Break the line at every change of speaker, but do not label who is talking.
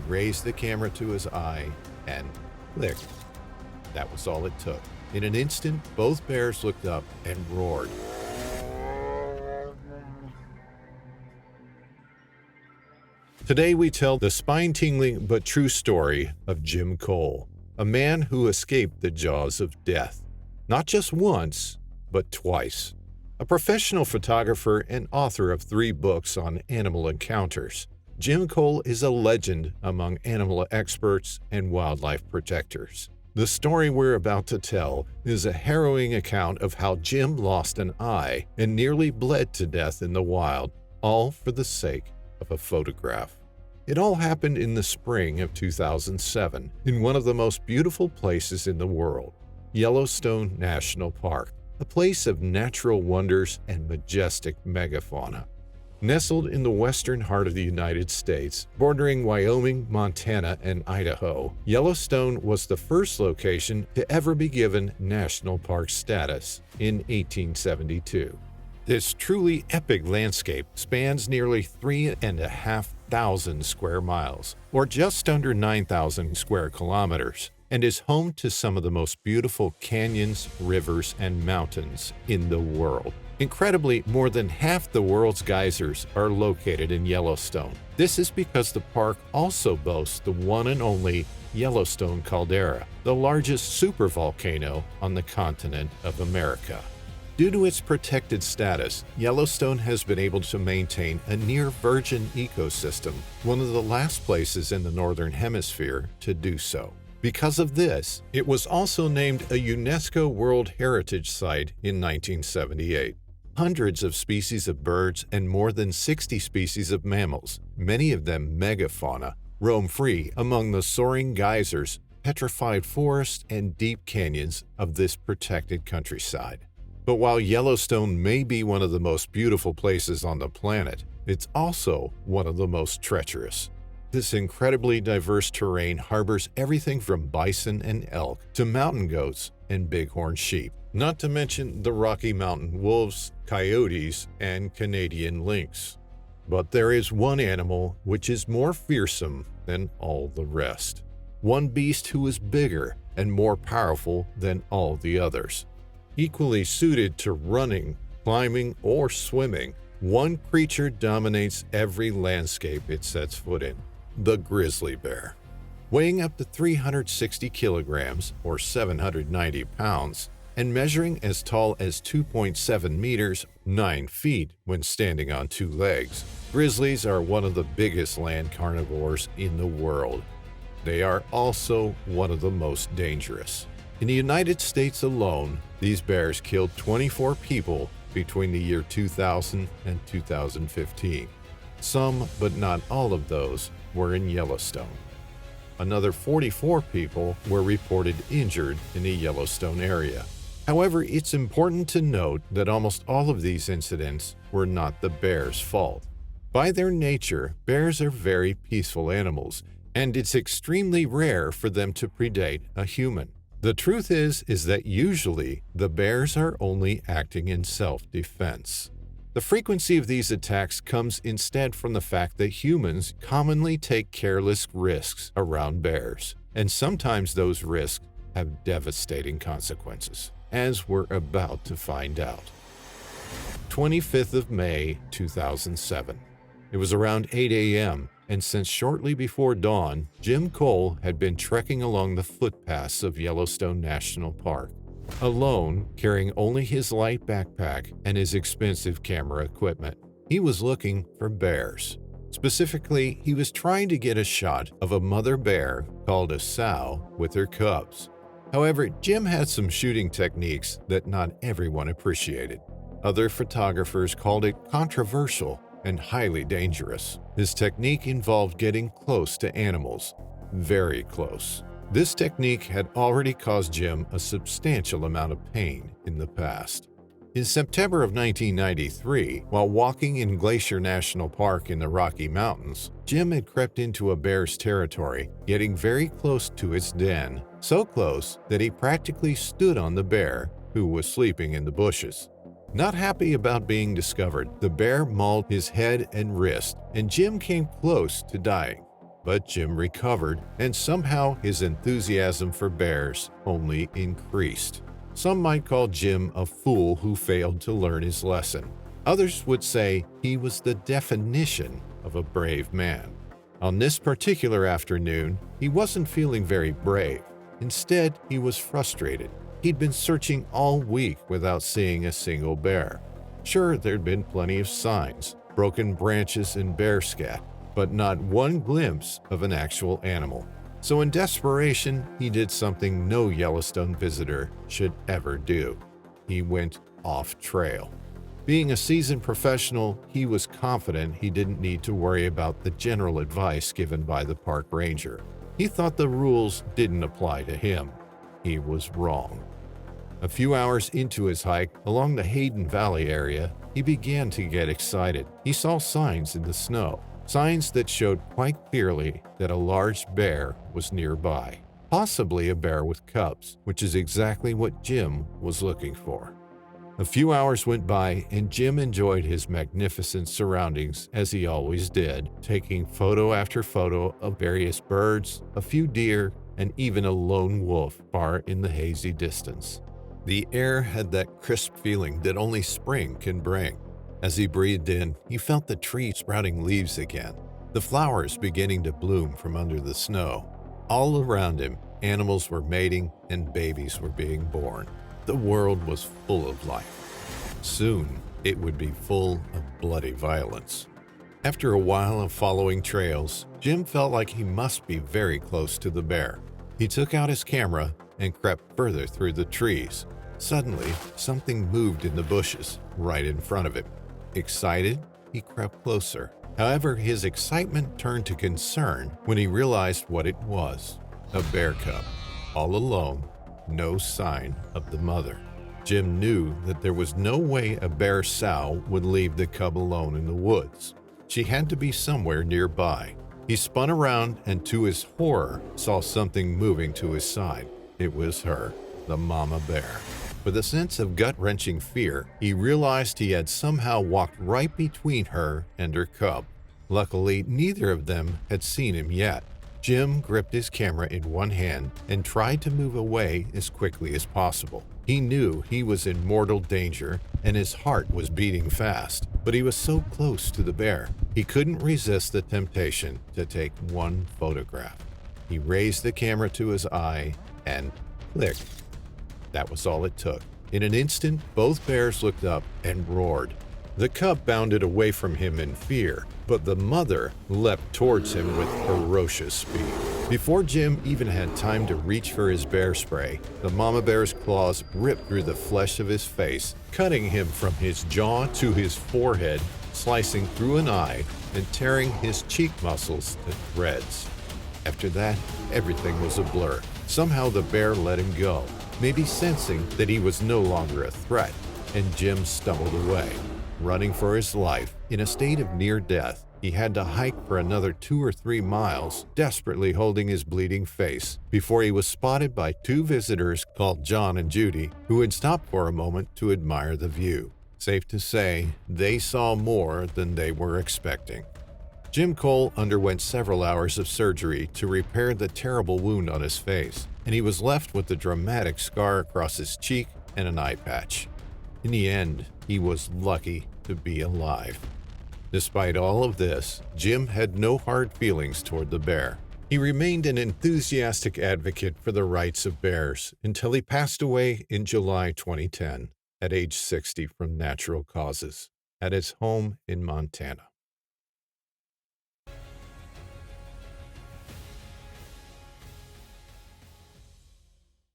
raised the camera to his eye and click. That was all it took. In an instant, both bears looked up and roared. Today we tell the spine-tingling but true story of Jim Cole, a man who escaped the jaws of death. Not just once, but twice. A professional photographer and author of 3 books on animal encounters, Jim Cole is a legend among animal experts and wildlife protectors. The story we're about to tell is a harrowing account of how Jim lost an eye and nearly bled to death in the wild, all for the sake of a photograph. It all happened in the spring of 2007 in one of the most beautiful places in the world, Yellowstone National Park, a place of natural wonders and majestic megafauna. Nestled in the western heart of the United States, bordering Wyoming, Montana, and Idaho, Yellowstone was the first location to ever be given national park status in 1872. This truly epic landscape spans nearly 3,500 square miles, or just under 9,000 square kilometers, and is home to some of the most beautiful canyons, rivers, and mountains in the world. Incredibly, more than half the world's geysers are located in Yellowstone. This is because the park also boasts the one and only Yellowstone caldera, the largest supervolcano on the continent of America. Due to its protected status, Yellowstone has been able to maintain a near-virgin ecosystem, one of the last places in the Northern Hemisphere to do so. Because of this, it was also named a UNESCO World Heritage Site in 1978. Hundreds of species of birds and more than 60 species of mammals, many of them megafauna, roam free among the soaring geysers, petrified forests, and deep canyons of this protected countryside. But while Yellowstone may be one of the most beautiful places on the planet, it's also one of the most treacherous. This incredibly diverse terrain harbors everything from bison and elk to mountain goats and bighorn sheep, not to mention the Rocky Mountain wolves, coyotes, and Canadian lynx. But there is one animal which is more fearsome than all the rest. One beast who is bigger and more powerful than all the others. Equally suited to running, climbing, or swimming, one creature dominates every landscape it sets foot in: the grizzly bear. Weighing up to 360 kilograms or 790 pounds and measuring as tall as 2.7 meters, 9 feet when standing on 2 legs, grizzlies are one of the biggest land carnivores in the world. They are also one of the most dangerous. In the United States alone, these bears killed 24 people between the year 2000 and 2015. Some, but not all of those, were in Yellowstone. Another 44 people were reported injured in the Yellowstone area. However, it's important to note that almost all of these incidents were not the bears' fault. By their nature, bears are very peaceful animals, and it's extremely rare for them to predate a human. The truth is that usually the bears are only acting in self-defense. The frequency of these attacks comes instead from the fact that humans commonly take careless risks around bears, and sometimes those risks have devastating consequences, as we're about to find out. 25th of May, 2007. It was around 8 a.m., and since shortly before dawn, Jim Cole had been trekking along the footpaths of Yellowstone National Park, alone, carrying only his light backpack and his expensive camera equipment. He was looking for bears. Specifically, he was trying to get a shot of a mother bear called a sow with her cubs. However, Jim had some shooting techniques that not everyone appreciated. Other photographers called it controversial and highly dangerous. His technique involved getting close to animals, very close. This technique had already caused Jim a substantial amount of pain in the past. In September of 1993, while walking in Glacier National Park in the Rocky Mountains, Jim had crept into a bear's territory, getting very close to its den, so close that he practically stood on the bear, who was sleeping in the bushes. Not happy about being discovered, the bear mauled his head and wrist, and Jim came close to dying. But Jim recovered, and somehow his enthusiasm for bears only increased. Some might call Jim a fool who failed to learn his lesson. Others would say he was the definition of a brave man. On this particular afternoon, he wasn't feeling very brave. Instead, he was frustrated. He'd been searching all week without seeing a single bear. Sure, there'd been plenty of signs, broken branches and bear scat, but not one glimpse of an actual animal. So in desperation, he did something no Yellowstone visitor should ever do. He went off trail. Being a seasoned professional, he was confident he didn't need to worry about the general advice given by the park ranger. He thought the rules didn't apply to him. He was wrong. A few hours into his hike along the Hayden Valley area, he began to get excited. He saw signs in the snow, signs that showed quite clearly that a large bear was nearby, possibly a bear with cubs, which is exactly what Jim was looking for. A few hours went by, and Jim enjoyed his magnificent surroundings as he always did, taking photo after photo of various birds, a few deer, and even a lone wolf far in the hazy distance. The air had that crisp feeling that only spring can bring. As he breathed in, he felt the trees sprouting leaves again, the flowers beginning to bloom from under the snow. All around him, animals were mating and babies were being born. The world was full of life. Soon, it would be full of bloody violence. After a while of following trails, Jim felt like he must be very close to the bear. He took out his camera and crept further through the trees. Suddenly, something moved in the bushes right in front of him. Excited, he crept closer. However, his excitement turned to concern when he realized what it was: a bear cub, all alone. No sign of the mother. Jim knew that there was no way a bear sow would leave the cub alone in the woods. She had to be somewhere nearby. He spun around and, to his horror, saw something moving to his side. It was her, the mama bear. With a sense of gut-wrenching fear, he realized he had somehow walked right between her and her cub. Luckily, neither of them had seen him yet. Jim gripped his camera in one hand and tried to move away as quickly as possible. He knew he was in mortal danger and his heart was beating fast, but he was so close to the bear, he couldn't resist the temptation to take one photograph. He raised the camera to his eye and clicked. That was all it took. In an instant, both bears looked up and roared. The cub bounded away from him in fear, but the mother leapt towards him with ferocious speed. Before Jim even had time to reach for his bear spray, the mama bear's claws ripped through the flesh of his face, cutting him from his jaw to his forehead, slicing through an eye, and tearing his cheek muscles to shreds. After that, everything was a blur. Somehow the bear let him go, maybe sensing that he was no longer a threat, and Jim stumbled away. Running for his life, in a state of near death, he had to hike for another 2 or 3 miles, desperately holding his bleeding face, before he was spotted by 2 visitors called John and Judy, who had stopped for a moment to admire the view. Safe to say, they saw more than they were expecting. Jim Cole underwent several hours of surgery to repair the terrible wound on his face, and he was left with a dramatic scar across his cheek and an eye patch. In the end, he was lucky to be alive. Despite all of this, Jim had no hard feelings toward the bear. He remained an enthusiastic advocate for the rights of bears until he passed away in July 2010 at age 60 from natural causes at his home in Montana.